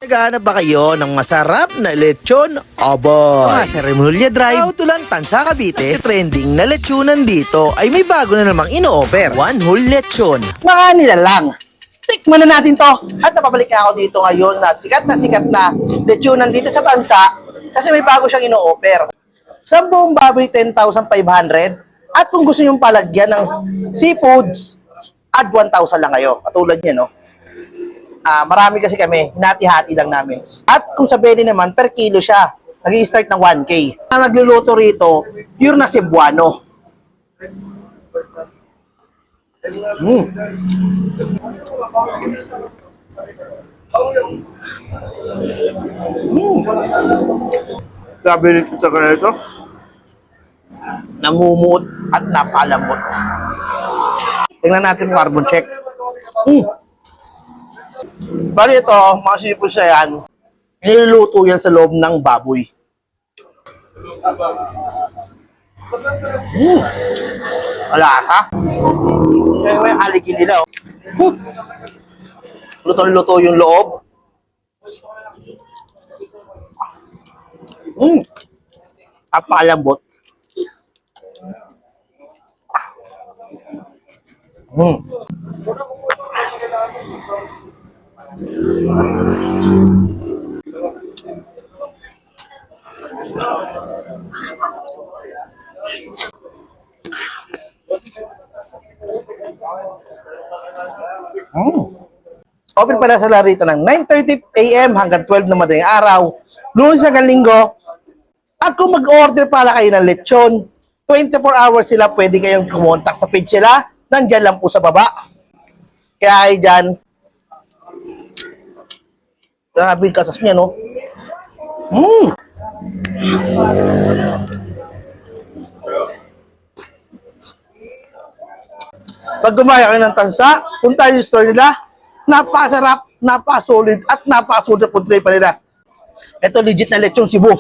Naghahanap ba kayo ng masarap na lechon? Obo! Mga sa Remulla Drive, Autulan, Tansa, Cavite, trending na lechonan dito ay may bago na namang ino-offer. One whole lechon. Mga nilalang. Tikman na natin to. At napabalik na ako dito ngayon na sikat na lechonan dito sa Tansa kasi may bago siyang ino-offer. Sa buong baboy, 10,500. At kung gusto nyo palagyan ng seafoods, add 1,000 lang kayo. Katulad niya, no? Marami kasi kami, hinati-hati lang namin. At kung sa belly naman, per kilo siya. Nag-i-start ng 1K. Ang nagluluto rito, pure na Cebuano. Grabe rin sa ganito. Namumut at napalambot. Tingnan natin carbon check. Bali ito, mga seafoods na yan, niluluto yan sa loob ng baboy. Wala ka? Kaya may aligin nila. Luto-luto yung loob. Apalambot. Open pala sa rito ng 9:30 AM hanggang 12 na madaling araw, Lunes hanggang Linggo. At kung mag-order pala kayo ng lechon, 24 hours sila, pwede kayong kumontak sa page sila. Nandyan lang po sa baba. Kaya kayo dyan. Grabe yung kasas niya, no? Pag gumaya kayo ng Tansa, punta yung store nila, napasarap, napasolid, at napasulit na puntre pa nila. Ito legit na lechon Cebu.